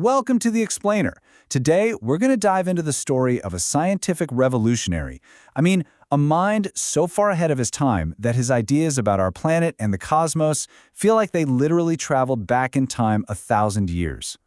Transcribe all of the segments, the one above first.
Welcome to The Explainer. Today, we're going to dive into the story of a scientific revolutionary. A mind so far ahead of his time that his ideas about our planet and the cosmos feel like they literally traveled back in time 1,000 years.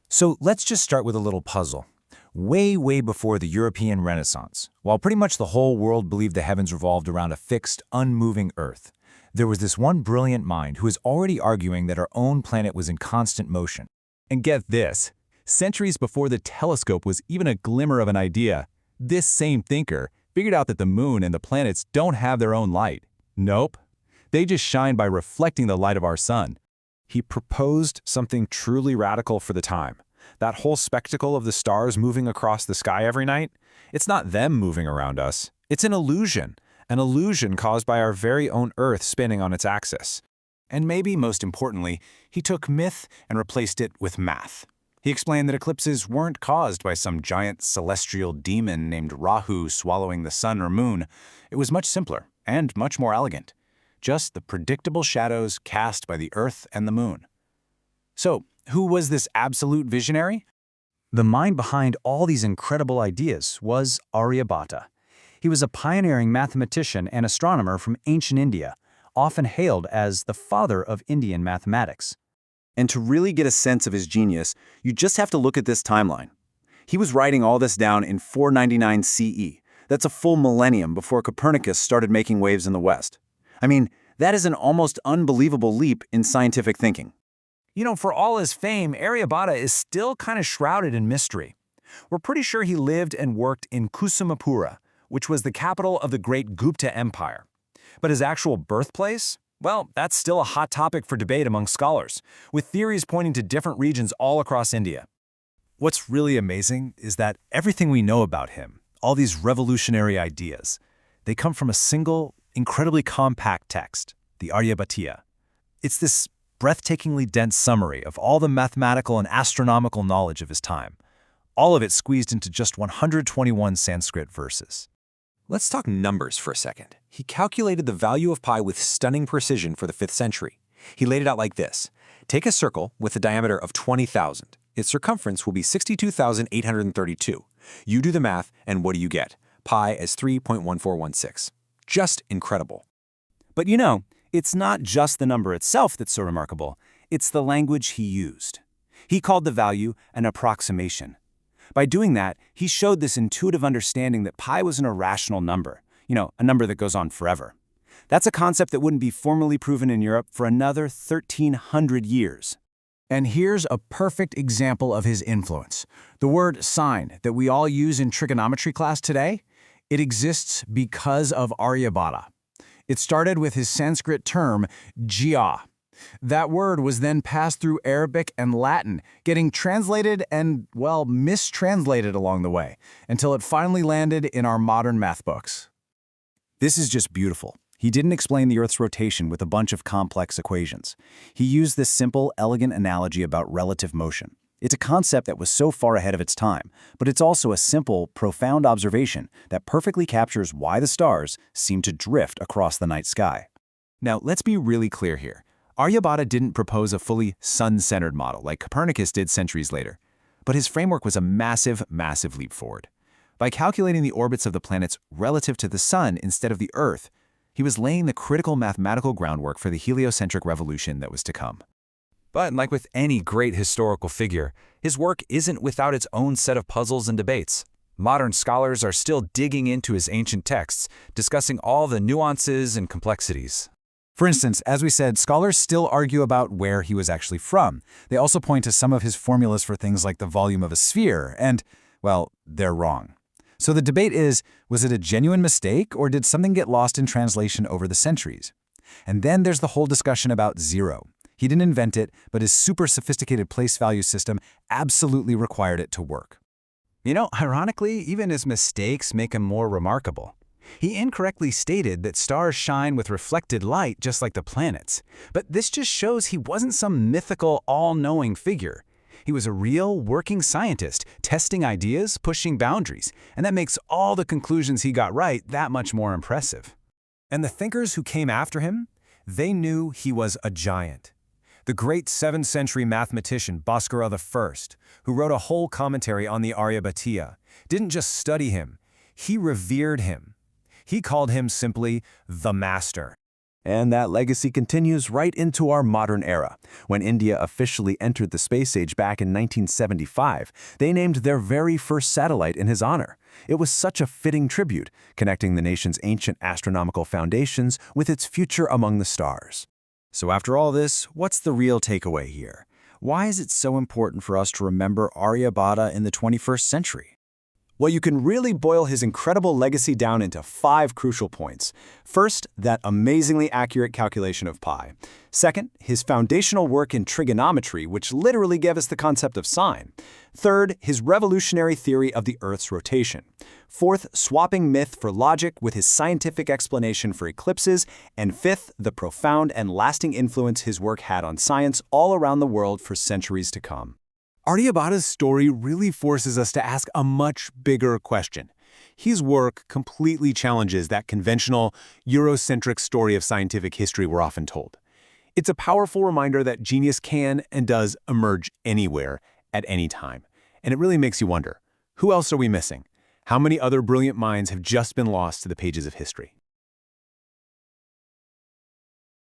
So let's just start with a little puzzle. Way before the European Renaissance, while pretty much the whole world believed the heavens revolved around a fixed, unmoving Earth, there was this one brilliant mind who was already arguing that our own planet was in constant motion. And get this, centuries before the telescope was even a glimmer of an idea, this same thinker figured out that the moon and the planets don't have their own light. Nope. They just shine by reflecting the light of our sun. He proposed something truly radical for the time. That whole spectacle of the stars moving across the sky every night, it's not them moving around us. It's an illusion caused by our very own Earth spinning on its axis. And maybe most importantly, he took myth and replaced it with math. He explained that eclipses weren't caused by some giant celestial demon named Rahu swallowing the sun or moon. It was much simpler and much more elegant. Just the predictable shadows cast by the Earth and the moon. So, who was this absolute visionary? The mind behind all these incredible ideas was Aryabhata. He was a pioneering mathematician and astronomer from ancient India, often hailed as the father of Indian mathematics. And to really get a sense of his genius, you just have to look at this timeline. He was writing all this down in 499 CE. That's a full millennium before Copernicus started making waves in the West. That is an almost unbelievable leap in scientific thinking. For all his fame, Aryabhata is still kind of shrouded in mystery. We're pretty sure he lived and worked in Kusumapura, which was the capital of the great Gupta Empire. But his actual birthplace? Well, that's still a hot topic for debate among scholars, with theories pointing to different regions all across India. What's really amazing is that everything we know about him, all these revolutionary ideas, they come from a single, incredibly compact text, the Aryabhatiya. It's this breathtakingly dense summary of all the mathematical and astronomical knowledge of his time, all of it squeezed into just 121 Sanskrit verses. Let's talk numbers for a second. He calculated the value of pi with stunning precision for the 5th century. He laid it out like this. Take a circle with a diameter of 20,000. Its circumference will be 62,832. You do the math, and what do you get? Pi as 3.1416. Just incredible. But it's not just the number itself that's so remarkable. It's the language he used. He called the value an approximation. By doing that, he showed this intuitive understanding that pi was an irrational number, a number that goes on forever. That's a concept that wouldn't be formally proven in Europe for another 1,300 years. And here's a perfect example of his influence. The word sine that we all use in trigonometry class today, it exists because of Aryabhata. It started with his Sanskrit term, jya. That word was then passed through Arabic and Latin, getting translated and, mistranslated along the way, until it finally landed in our modern math books. This is just beautiful. He didn't explain the Earth's rotation with a bunch of complex equations. He used this simple, elegant analogy about relative motion. It's a concept that was so far ahead of its time, but it's also a simple, profound observation that perfectly captures why the stars seem to drift across the night sky. Now, let's be really clear here. Aryabhata didn't propose a fully sun-centered model like Copernicus did centuries later, but his framework was a massive leap forward. By calculating the orbits of the planets relative to the sun instead of the Earth, he was laying the critical mathematical groundwork for the heliocentric revolution that was to come. But like with any great historical figure, his work isn't without its own set of puzzles and debates. Modern scholars are still digging into his ancient texts, discussing all the nuances and complexities. For instance, as we said, scholars still argue about where he was actually from. They also point to some of his formulas for things like the volume of a sphere, and, they're wrong. So the debate is, was it a genuine mistake, or did something get lost in translation over the centuries? And then there's the whole discussion about zero. He didn't invent it, but his super sophisticated place value system absolutely required it to work. Ironically, even his mistakes make him more remarkable. He incorrectly stated that stars shine with reflected light just like the planets. But this just shows he wasn't some mythical, all-knowing figure. He was a real, working scientist, testing ideas, pushing boundaries, and that makes all the conclusions he got right that much more impressive. And the thinkers who came after him, they knew he was a giant. The great 7th century mathematician Bhaskara I, who wrote a whole commentary on the Aryabhatiya, didn't just study him, he revered him. He called him simply the master. And that legacy continues right into our modern era. When India officially entered the space age back in 1975, they named their very first satellite in his honor. It was such a fitting tribute, connecting the nation's ancient astronomical foundations with its future among the stars. So after all this, what's the real takeaway here? Why is it so important for us to remember Aryabhata in the 21st century? Well, you can really boil his incredible legacy down into 5 crucial points. First, that amazingly accurate calculation of pi. Second, his foundational work in trigonometry, which literally gave us the concept of sine. Third, his revolutionary theory of the Earth's rotation. Fourth, swapping myth for logic with his scientific explanation for eclipses. And fifth, the profound and lasting influence his work had on science all around the world for centuries to come. Aryabhata's story really forces us to ask a much bigger question. His work completely challenges that conventional, Eurocentric story of scientific history we're often told. It's a powerful reminder that genius can and does emerge anywhere, at any time. And it really makes you wonder, who else are we missing? How many other brilliant minds have just been lost to the pages of history?